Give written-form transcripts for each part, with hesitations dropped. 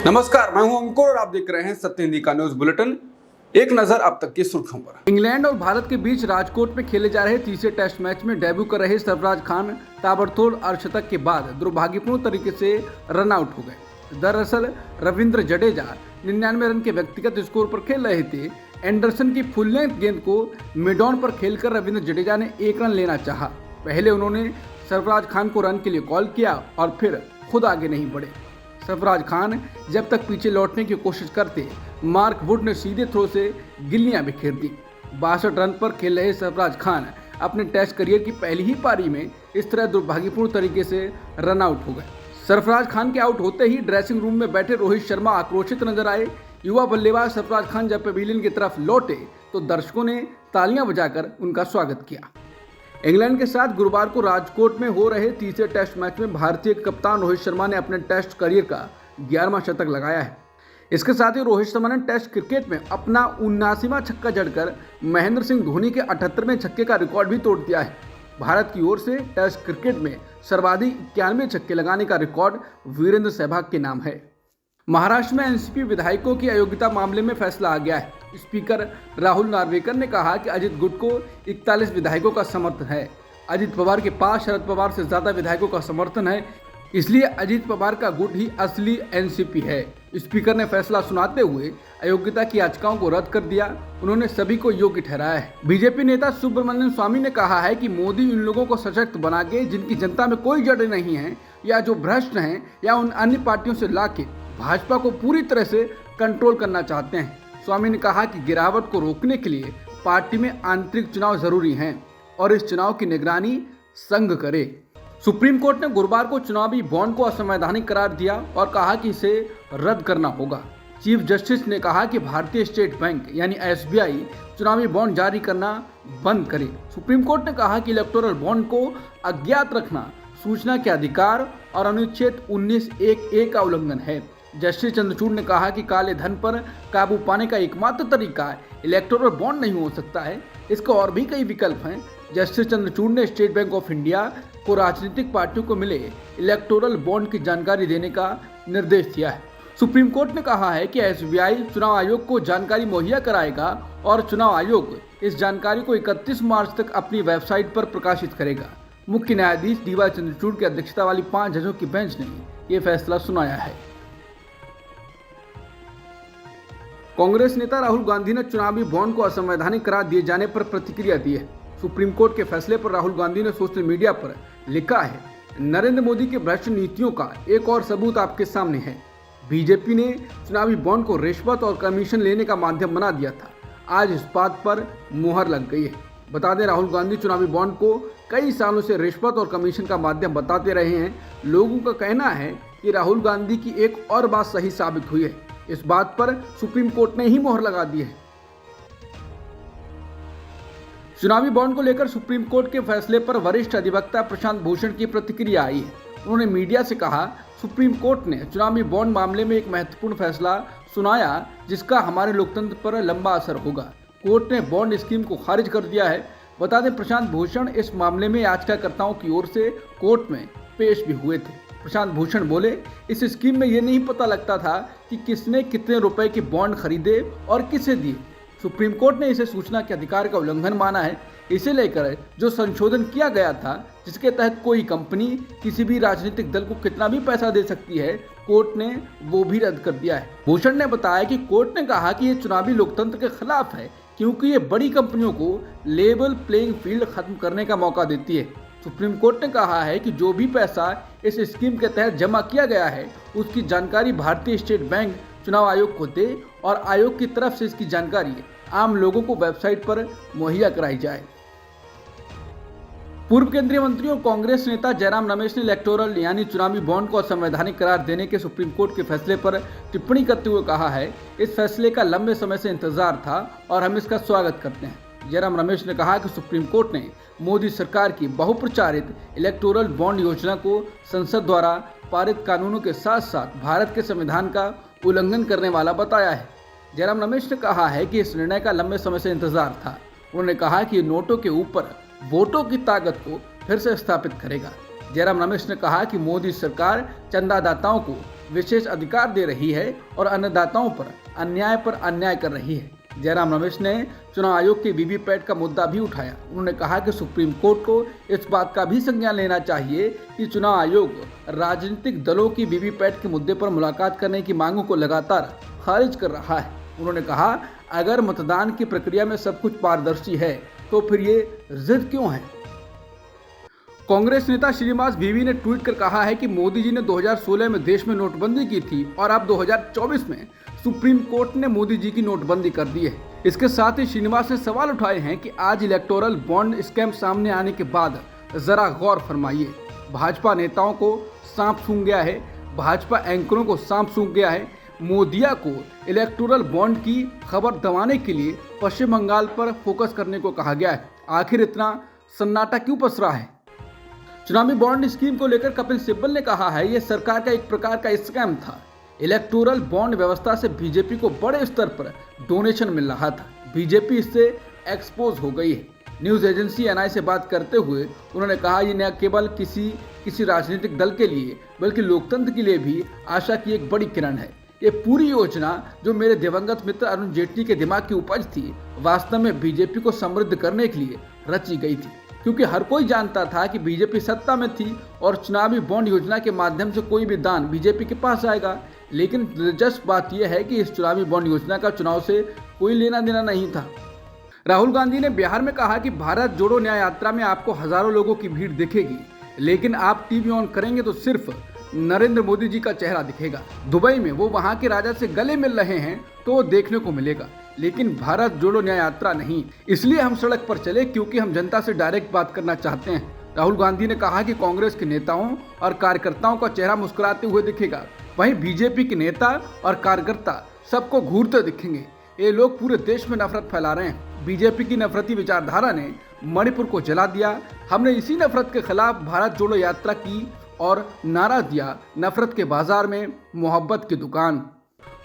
नमस्कार, मैं हूं अंकुर और आप देख रहे हैं सत्य हिंदी का न्यूज बुलेटिन। एक नजर अब तक की सुर्खियों पर। इंग्लैंड और भारत के बीच राजकोट में खेले जा रहे तीसरे टेस्ट मैच में डेब्यू कर रहे सरफराज खान ताबड़तोड़ अर्धशतक के बाद दुर्भाग्यपूर्ण तरीके से रन आउट हो गए। दरअसल रविंद्र जडेजा 99 रन के व्यक्तिगत स्कोर पर खेल रहे थे। एंडरसन की फुल लेंथ गेंद को मिड ऑन पर खेलकर रविंद्र जडेजा ने 1 रन लेना चाहा। पहले उन्होंने सरफराज खान को रन के लिए कॉल किया और फिर खुद आगे नहीं बढ़े। सरफराज खान जब तक पीछे लौटने की कोशिश करते, मार्क वुड ने सीधे थ्रो से गिल्लियां बिखेर दी। 62 रन पर खेल रहे सरफराज खान अपने टेस्ट करियर की पहली ही पारी में इस तरह दुर्भाग्यपूर्ण तरीके से रन आउट हो गए। सरफराज खान के आउट होते ही ड्रेसिंग रूम में बैठे रोहित शर्मा आक्रोशित नजर आए। युवा बल्लेबाज सरफराज खान जब पेविलियन की तरफ लौटे तो दर्शकों ने तालियां बजाकर उनका स्वागत किया। इंग्लैंड के साथ गुरुवार को राजकोट में हो रहे तीसरे टेस्ट मैच में भारतीय कप्तान रोहित शर्मा ने अपने टेस्ट करियर का 11वां शतक लगाया है। इसके साथ ही रोहित शर्मा ने टेस्ट क्रिकेट में अपना 79वां छक्का जड़कर महेंद्र सिंह धोनी के 78वें छक्के का रिकॉर्ड भी तोड़ दिया है। भारत की ओर से टेस्ट क्रिकेट में सर्वाधिक 91 छक्के लगाने का रिकॉर्ड वीरेंद्र सहवाग के नाम है। महाराष्ट्र में एनसीपी विधायकों की अयोग्यता मामले में फैसला आ गया है। स्पीकर राहुल नार्वेकर ने कहा कि अजित गुट को 41 विधायकों का समर्थन है। अजित पवार के पास शरद पवार से ज्यादा विधायकों का समर्थन है, इसलिए अजित पवार का गुट ही असली एनसीपी है। स्पीकर ने फैसला सुनाते हुए अयोग्यता की याचिकाओं को रद्द कर दिया। उन्होंने सभी को योग्य ठहराया है। बीजेपी नेता सुब्रमण्यम स्वामी ने कहा है कि मोदी उन लोगों को सशक्त बना के जिनकी जनता में कोई जड़ नहीं है या जो भ्रष्ट हैं या उन अन्य पार्टियों से लाके भाजपा को पूरी तरह से कंट्रोल करना चाहते हैं। स्वामी ने कहा कि गिरावट को रोकने के लिए पार्टी में आंतरिक चुनाव जरूरी हैं और इस चुनाव की निगरानी संघ करे। सुप्रीम कोर्ट ने गुरुवार को चुनावी बॉन्ड को असंवैधानिक करार दिया और कहा कि इसे रद्द करना होगा। चीफ जस्टिस ने कहा कि भारतीय स्टेट बैंक यानी एसबीआई चुनावी बॉन्ड जारी करना बंद करे। सुप्रीम कोर्ट ने कहा कि इलेक्टोरल बॉन्ड को अज्ञात रखना सूचना के अधिकार और अनुच्छेद 19(1)(a) का उल्लंघन है। जस्टिस चंद्रचूड़ ने कहा कि काले धन पर काबू पाने का एकमात्र तरीका इलेक्टोरल बॉन्ड नहीं हो सकता है, इसके और भी कई विकल्प हैं। जस्टिस चंद्रचूड़ ने स्टेट बैंक ऑफ इंडिया को राजनीतिक पार्टियों को मिले इलेक्टोरल बॉन्ड की जानकारी देने का निर्देश दिया है। सुप्रीम कोर्ट ने कहा है कि एसबीआई चुनाव आयोग को जानकारी मुहैया कराएगा और चुनाव आयोग इस जानकारी को 31 मार्च तक अपनी वेबसाइट पर प्रकाशित करेगा। मुख्य न्यायाधीश डीवाई चंद्रचूड़ की अध्यक्षता वाली 5 जजों की बेंच ने यह फैसला सुनाया है। कांग्रेस नेता राहुल गांधी ने चुनावी बॉन्ड को असंवैधानिक करार दिए जाने पर प्रतिक्रिया दी है। सुप्रीम कोर्ट के फैसले पर राहुल गांधी ने सोशल मीडिया पर लिखा है, नरेंद्र मोदी की भ्रष्ट नीतियों का एक और सबूत आपके सामने है। बीजेपी ने चुनावी बॉन्ड को रिश्वत और कमीशन लेने का माध्यम बना दिया था। आज इस बात पर मुहर लग गई है। बता दें, राहुल गांधी चुनावी बॉन्ड को कई सालों से रिश्वत और कमीशन का माध्यम बताते रहे हैं। लोगों का कहना है कि राहुल गांधी की एक और बात सही साबित हुई है। इस बात पर सुप्रीम कोर्ट ने ही मोहर लगा दी है। चुनावी बॉन्ड को लेकर सुप्रीम कोर्ट के फैसले पर वरिष्ठ अधिवक्ता प्रशांत भूषण की प्रतिक्रिया आई है। उन्होंने मीडिया से कहा, सुप्रीम कोर्ट ने चुनावी बॉन्ड मामले में एक महत्वपूर्ण फैसला सुनाया जिसका हमारे लोकतंत्र पर लंबा असर होगा। कोर्ट ने बॉन्ड स्कीम को खारिज कर दिया है। बता दें, प्रशांत भूषण इस मामले में याचिकाकर्ताओं की ओर से कोर्ट में पेश भी हुए थे। प्रशांत भूषण बोले, इस स्कीम में ये नहीं पता लगता था कि किसने कितने रुपए के बॉन्ड खरीदे और किसे दिए। सुप्रीम कोर्ट ने इसे सूचना के अधिकार का उल्लंघन माना है। इसे लेकर जो संशोधन किया गया था, जिसके तहत कोई कंपनी किसी भी राजनीतिक दल को कितना भी पैसा दे सकती है, कोर्ट ने वो भी रद्द कर दिया है। भूषण ने बताया कि कोर्ट ने कहा कि ये चुनावी लोकतंत्र के खिलाफ है क्योंकि ये बड़ी कंपनियों को लेवल प्लेइंग फील्ड खत्म करने का मौका देती है। सुप्रीम कोर्ट ने कहा है कि जो भी पैसा इस स्कीम के तहत जमा किया गया है उसकी जानकारी भारतीय स्टेट बैंक चुनाव आयोग को दे और आयोग की तरफ से इसकी जानकारी आम लोगों को वेबसाइट पर मुहैया कराई जाए। पूर्व केंद्रीय मंत्री और कांग्रेस नेता जयराम रमेश ने इलेक्टोरल यानी चुनावी बॉन्ड को असंवैधानिक करार देने के सुप्रीम कोर्ट के फैसले पर टिप्पणी करते हुए कहा है, इस फैसले का लंबे समय से इंतजार था और हम इसका स्वागत करते हैं। जयराम रमेश ने कहा कि सुप्रीम कोर्ट ने मोदी सरकार की बहुप्रचारित इलेक्टोरल बॉन्ड योजना को संसद द्वारा पारित कानूनों के साथ साथ भारत के संविधान का उल्लंघन करने वाला बताया है। जयराम रमेश ने कहा है कि इस निर्णय का लंबे समय से इंतजार था। उन्होंने कहा कि नोटों के ऊपर वोटों की ताकत को फिर से स्थापित करेगा। जयराम रमेश ने कहा कि मोदी सरकार चंदादाताओं को विशेष अधिकार दे रही है और अन्नदाताओं पर अन्याय कर रही है। जयराम रमेश ने चुनाव आयोग के वीवीपैट का मुद्दा भी उठाया। उन्होंने कहा कि सुप्रीम कोर्ट को इस बात का भी संज्ञान लेना चाहिए कि चुनाव आयोग राजनीतिक दलों की वीवीपैट के मुद्दे पर मुलाकात करने की मांगों को लगातार खारिज कर रहा है। उन्होंने कहा, अगर मतदान की प्रक्रिया में सब कुछ पारदर्शी है तो फिर ये जिद क्यों है। कांग्रेस नेता श्रीनिवास वीवी ने ट्वीट कर कहा है कि मोदी जी ने 2016 में देश में नोटबंदी की थी और अब 2024 में सुप्रीम कोर्ट ने मोदी जी की नोटबंदी कर दी है। इसके साथ ही श्रीनिवास ने सवाल उठाए हैं कि आज इलेक्टोरल बॉन्ड स्कैम सामने आने के बाद जरा गौर फरमाइए, भाजपा नेताओं को सांप सूंघ गया है, भाजपा एंकरों को सांप सूंघ गया है। मोदिया को इलेक्टोरल बॉन्ड की खबर दबाने के लिए पश्चिम बंगाल पर फोकस करने को कहा गया है। आखिर इतना सन्नाटा क्यों पसरा है। चुनावी बॉन्ड स्कीम को लेकर कपिल सिब्बल ने कहा है, यह सरकार का एक प्रकार का स्कैम था। इलेक्टोरल बॉन्ड व्यवस्था से बीजेपी को बड़े स्तर पर डोनेशन मिल रहा था। बीजेपी इससे एक्सपोज हो गई है। न्यूज एजेंसी एनआई से बात करते हुए उन्होंने कहा, यह न केवल किसी राजनीतिक दल के लिए बल्कि लोकतंत्र के लिए भी आशा की एक बड़ी किरण है। ये पूरी योजना जो मेरे दिवंगत मित्र अरुण जेटली के दिमाग की उपज थी, वास्तव में बीजेपी को समृद्ध करने के लिए रची गई थी, क्योंकि हर कोई जानता था कि बीजेपी सत्ता में थी और चुनावी बॉन्ड योजना के माध्यम से कोई भी दान बीजेपी के पास आएगा। लेकिन दिलचस्प बात यह है कि इस चुनावी बॉन्ड योजना का चुनाव से कोई लेना देना नहीं था। राहुल गांधी ने बिहार में कहा कि भारत जोड़ो न्याय यात्रा में आपको हजारों लोगों की भीड़ दिखेगी, लेकिन आप टीवी ऑन करेंगे तो सिर्फ नरेंद्र मोदी जी का चेहरा दिखेगा। दुबई में वो वहां के राजा से गले मिल रहे हैं तो वो देखने को मिलेगा, लेकिन भारत जोड़ो न्याय यात्रा नहीं। इसलिए हम सड़क पर चले क्योंकि हम जनता से डायरेक्ट बात करना चाहते हैं। राहुल गांधी ने कहा कि कांग्रेस के नेताओं और कार्यकर्ताओं का चेहरा मुस्कुराते हुए दिखेगा, वहीं बीजेपी के नेता और कार्यकर्ता सबको घूरते दिखेंगे। ये लोग पूरे देश में नफरत फैला रहे हैं। बीजेपी की नफरती विचारधारा ने मणिपुर को जला दिया। हमने इसी नफरत के खिलाफ भारत जोड़ो यात्रा की और नारा दिया, नफरत के बाजार में मोहब्बत की दुकान।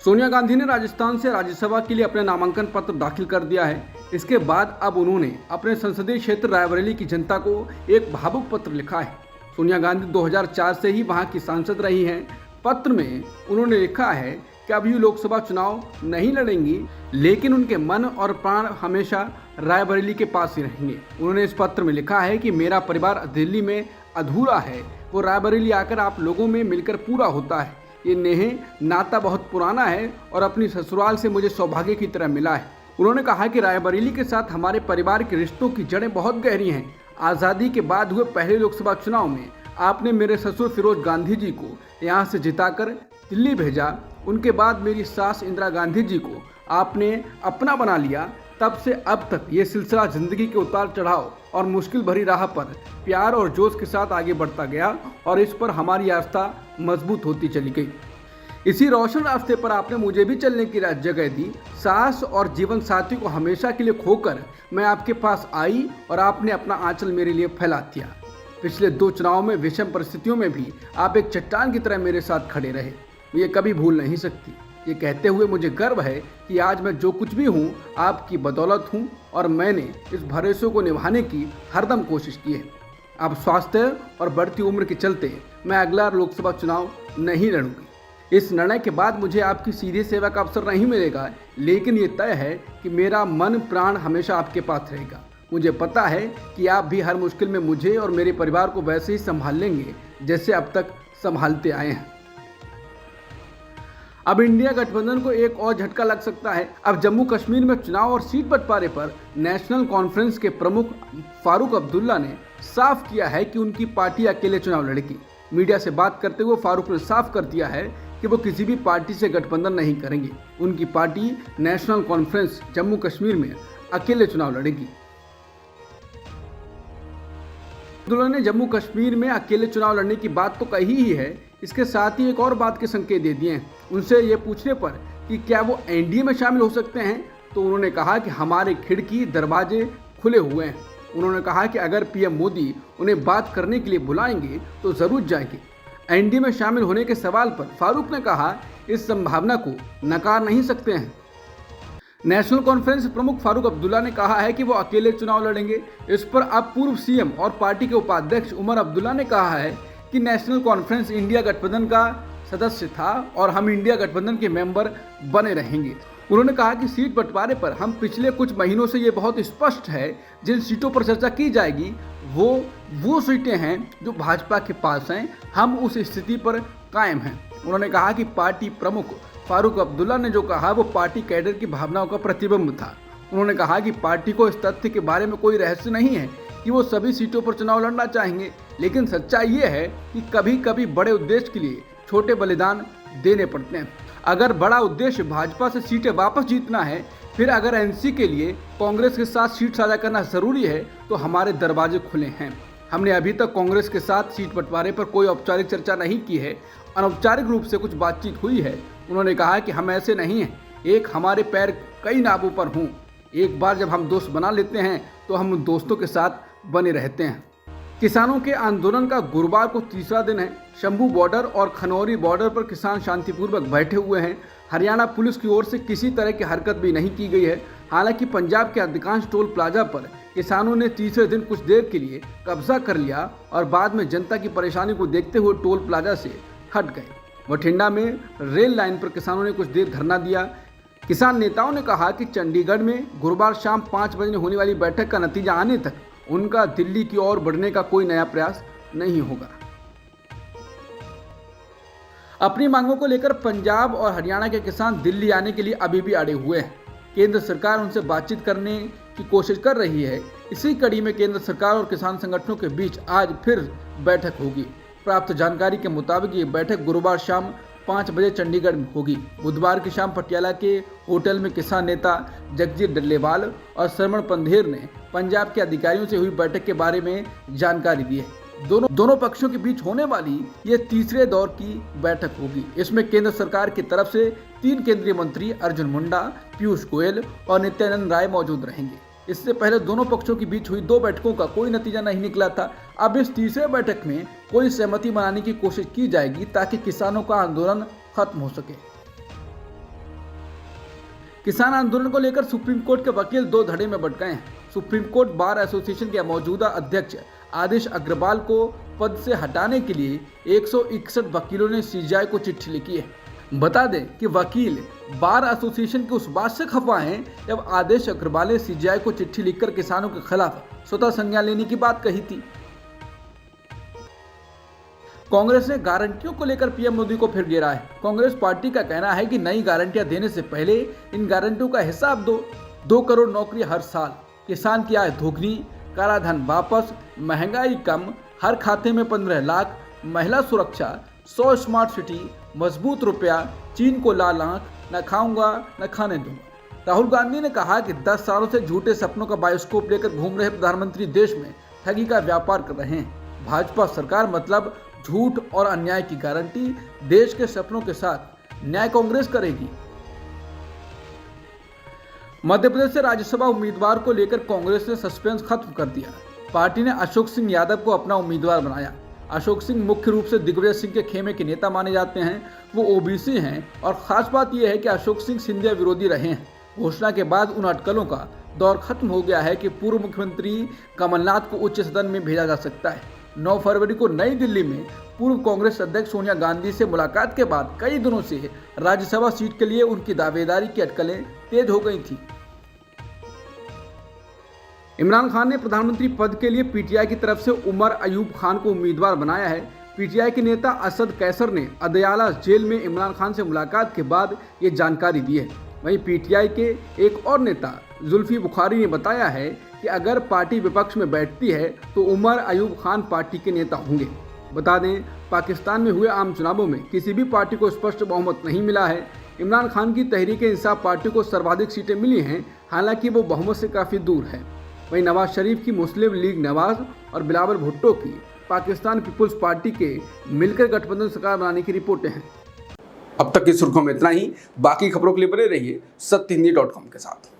सोनिया गांधी ने राजस्थान से राज्यसभा के लिए अपने नामांकन पत्र दाखिल कर दिया है। इसके बाद अब उन्होंने अपने संसदीय क्षेत्र रायबरेली की जनता को एक भावुक पत्र लिखा है। सोनिया गांधी 2004 से ही वहां की सांसद रही हैं। पत्र में उन्होंने लिखा है कि अभी लोकसभा चुनाव नहीं लड़ेंगी, लेकिन उनके मन और प्राण हमेशा रायबरेली के पास ही रहेंगे। उन्होंने इस पत्र में लिखा है कि मेरा परिवार दिल्ली में अधूरा है, वो रायबरेली आकर आप लोगों में मिलकर पूरा होता है। ये नेह नाता बहुत पुराना है और अपनी ससुराल से मुझे सौभाग्य की तरह मिला है। उन्होंने कहा कि रायबरेली के साथ हमारे परिवार के रिश्तों की जड़ें बहुत गहरी हैं। आज़ादी के बाद हुए पहले लोकसभा चुनाव में आपने मेरे ससुर फिरोज गांधी जी को यहाँ से जिताकर दिल्ली भेजा। उनके बाद मेरी सास इंदिरा गांधी जी को आपने अपना बना लिया। तब से अब तक ये सिलसिला जिंदगी के उतार चढ़ाव और मुश्किल भरी राह पर प्यार और जोश के साथ आगे बढ़ता गया और इस पर हमारी आस्था मजबूत होती चली गई। इसी रोशन रास्ते पर आपने मुझे भी चलने की जगह दी। सास और जीवन साथी को हमेशा के लिए खोकर मैं आपके पास आई और आपने अपना आंचल मेरे लिए फैला दिया। पिछले 2 चुनाव में विषम परिस्थितियों में भी आप एक चट्टान की तरह मेरे साथ खड़े रहे। ये कभी भूल नहीं सकती। ये कहते हुए मुझे गर्व है कि आज मैं जो कुछ भी हूँ आपकी बदौलत हूँ और मैंने इस भरोसे को निभाने की हरदम कोशिश की है। अब स्वास्थ्य और बढ़ती उम्र के चलते मैं अगला लोकसभा चुनाव नहीं लड़ूंगी। इस निर्णय के बाद मुझे आपकी सीधी सेवा का अवसर नहीं मिलेगा, लेकिन ये तय है कि मेरा मन प्राण हमेशा आपके पास रहेगा। मुझे पता है कि आप भी हर मुश्किल में मुझे और मेरे परिवार को वैसे ही संभाल लेंगे जैसे अब तक संभालते आए हैं। अब इंडिया गठबंधन को एक और झटका लग सकता है। अब जम्मू कश्मीर में चुनाव और सीट बंटवारे पर नेशनल कॉन्फ्रेंस के प्रमुख फारूक अब्दुल्ला ने साफ किया है कि उनकी पार्टी अकेले चुनाव लड़ेगी। मीडिया से बात करते हुए फारूक ने साफ कर दिया है कि वो किसी भी पार्टी से गठबंधन नहीं करेंगे। उनकी party national conference Jammu Kashmir में अकेले चुनाव लड़ेगी। अब्दुल्ला ने जम्मू कश्मीर में अकेले चुनाव लड़ने की बात तो कही ही है, इसके साथ ही एक और बात के संकेत दे दिए हैं। उनसे ये पूछने पर कि क्या वो एनडीए में शामिल हो सकते हैं, तो उन्होंने कहा कि हमारे खिड़की दरवाजे खुले हुए हैं। उन्होंने कहा कि अगर पीएम मोदी उन्हें बात करने के लिए बुलाएंगे तो ज़रूर जाएंगे। एनडीए में शामिल होने के सवाल पर फारूक ने कहा, इस संभावना को नकार नहीं सकते हैं। नेशनल कॉन्फ्रेंस प्रमुख फारूक अब्दुल्ला ने कहा है कि वो अकेले चुनाव लड़ेंगे। इस पर अब पूर्व सीएम और पार्टी के उपाध्यक्ष उमर अब्दुल्ला ने कहा है कि नेशनल कॉन्फ्रेंस इंडिया गठबंधन का सदस्य था और हम इंडिया गठबंधन के मेंबर बने रहेंगे। उन्होंने कहा कि सीट बंटवारे पर हम पिछले कुछ महीनों से ये बहुत स्पष्ट है, जिन सीटों पर चर्चा की जाएगी वो सीटें हैं जो भाजपा के पास हैं। हम उस स्थिति पर कायम हैं। उन्होंने कहा कि पार्टी प्रमुख फारूक अब्दुल्ला ने जो कहा वो पार्टी कैडर की भावनाओं का प्रतिबिंब था। उन्होंने कहा कि पार्टी को इस तथ्य के बारे में कोई रहस्य नहीं है कि वो सभी सीटों पर चुनाव लड़ना चाहेंगे, लेकिन सच्चाई ये है कि कभी कभी बड़े उद्देश्य के लिए छोटे बलिदान देने पड़ते हैं। अगर बड़ा उद्देश्य भाजपा से सीटें वापस जीतना है, फिर अगर एनसी के लिए कांग्रेस के साथ सीट साझा करना जरूरी है, तो हमारे दरवाजे खुले हैं। हमने अभी तक कांग्रेस के साथ सीट बंटवारे पर कोई औपचारिक चर्चा नहीं की है, अनौपचारिक रूप से कुछ बातचीत हुई है। उन्होंने कहा कि हम ऐसे नहीं हैं, एक हमारे पैर कई नावों पर हों। एक बार जब हम दोस्त बना लेते हैं तो हम उन दोस्तों के साथ बने रहते हैं। किसानों के आंदोलन का गुरुवार को तीसरा दिन है। शंभू बॉर्डर और खनौरी बॉर्डर पर किसान शांतिपूर्वक बैठे हुए हैं। हरियाणा पुलिस की ओर से किसी तरह की हरकत भी नहीं की गई है। हालांकि पंजाब के अधिकांश टोल प्लाजा पर किसानों ने तीसरे दिन कुछ देर के लिए कब्जा कर लिया और बाद में जनता की परेशानी को देखते हुए टोल प्लाजा से हट गए। बठिंडा में रेल लाइन पर किसानों ने कुछ देर धरना दिया। किसान नेताओं ने कहा कि चंडीगढ़ में गुरुवार शाम 5 बजे होने वाली बैठक का नतीजा आने तक उनका दिल्ली की ओर बढ़ने का कोई नया प्रयास नहीं होगा। अपनी मांगों को लेकर पंजाब और हरियाणा के किसान दिल्ली आने के लिए अभी भी अड़े हुए हैं। केंद्र सरकार उनसे बातचीत करने की कोशिश कर रही है। इसी कड़ी में केंद्र सरकार और किसान संगठनों के बीच आज फिर बैठक होगी। प्राप्त जानकारी के मुताबिक ये बैठक गुरुवार शाम 5 बजे चंडीगढ़ में होगी। बुधवार की शाम पटियाला के होटल में किसान नेता जगजीत डल्लेवाल और श्रवण पंधेर ने पंजाब के अधिकारियों से हुई बैठक के बारे में जानकारी दी है। दोनों पक्षों के बीच होने वाली ये तीसरे दौर की बैठक होगी। इसमें केंद्र सरकार की तरफ से 3 केंद्रीय मंत्री अर्जुन मुंडा, पीयूष गोयल और नित्यानंद राय मौजूद रहेंगे। इससे पहले दोनों पक्षों के बीच हुई 2 बैठकों का कोई नतीजा नहीं निकला था। अब इस तीसरे बैठक में कोई सहमति बनाने की कोशिश की जाएगी ताकि किसानों का आंदोलन खत्म हो सके। किसान आंदोलन को लेकर सुप्रीम कोर्ट के वकील 2 धड़े में बंट गए हैं। सुप्रीम कोर्ट बार एसोसिएशन के मौजूदा अध्यक्ष आदेश अग्रवाल को पद से हटाने के लिए 161 वकीलों ने सीजीआई को चिट्ठी लिखी है। बता दें कि वकील बार एसोसिएशन के उस बात से खफा हैं जब आदेश अग्रवाल ने सीजीआई को चिट्ठी लिखकर किसानों के खिलाफ स्वतः संज्ञान लेने की बात कही थी। कांग्रेस ने गारंटियों को लेकर पीएम मोदी को फिर घेरा है। कांग्रेस पार्टी का कहना है कि नई गारंटियां देने से पहले इन गारंटियों का हिसाब दो। 2 करोड़ नौकरी हर साल, किसान की आय दोगुनी, काला धन वापस, महंगाई कम, हर खाते में 15 लाख, महिला सुरक्षा, 100 स्मार्ट सिटी, मजबूत रुपया, चीन को लाल आंख, न खाऊंगा न खाने दूंगा। राहुल गांधी ने कहा कि 10 सालों से झूठे सपनों का बायोस्कोप लेकर घूम रहे प्रधानमंत्री देश में ठगी का व्यापार कर रहे हैं। भाजपा सरकार मतलब झूठ और अन्याय की गारंटी, देश के सपनों के साथ न्याय कांग्रेस करेगी। मध्य प्रदेश से राज्यसभा उम्मीदवार को लेकर कांग्रेस ने सस्पेंस खत्म कर दिया। पार्टी ने अशोक सिंह यादव को अपना उम्मीदवार बनाया। अशोक सिंह मुख्य रूप से दिग्विजय सिंह के खेमे के नेता माने जाते हैं। वो ओबीसी हैं और खास बात यह है कि अशोक सिंह सिंधिया विरोधी रहे हैं। घोषणा के बाद उन अटकलों का दौर खत्म हो गया है कि पूर्व मुख्यमंत्री कमलनाथ को उच्च सदन में भेजा जा सकता है। 9 फरवरी को नई दिल्ली में पूर्व कांग्रेस अध्यक्ष सोनिया गांधी से मुलाकात के बाद कई दिनों से राज्यसभा सीट के लिए उनकी दावेदारी की अटकलें तेज हो गई थी। इमरान खान ने प्रधानमंत्री पद के लिए पीटीआई की तरफ से उमर अयूब खान को उम्मीदवार बनाया है। पीटीआई के नेता असद कैसर ने अदयाला जेल में इमरान खान से मुलाकात के बाद ये जानकारी दी है। वहीं पीटीआई के एक और नेता जुल्फी बुखारी ने बताया है कि अगर पार्टी विपक्ष में बैठती है तो उमर अयूब खान पार्टी के नेता होंगे। बता दें, पाकिस्तान में हुए आम चुनावों में किसी भी पार्टी को स्पष्ट बहुमत नहीं मिला है। इमरान खान की तहरीक-ए-इंसाफ पार्टी को सर्वाधिक सीटें मिली हैं, हालांकि वो बहुमत से काफ़ी दूर है। वहीं नवाज शरीफ की मुस्लिम लीग नवाज और बिलावल भुट्टो की पाकिस्तान पीपुल्स पार्टी के मिलकर गठबंधन सरकार बनाने की रिपोर्टें हैं। अब तक की सुर्खियों में इतना ही। बाकी खबरों के लिए बने रहिए सत्यहिंदी.com के साथ।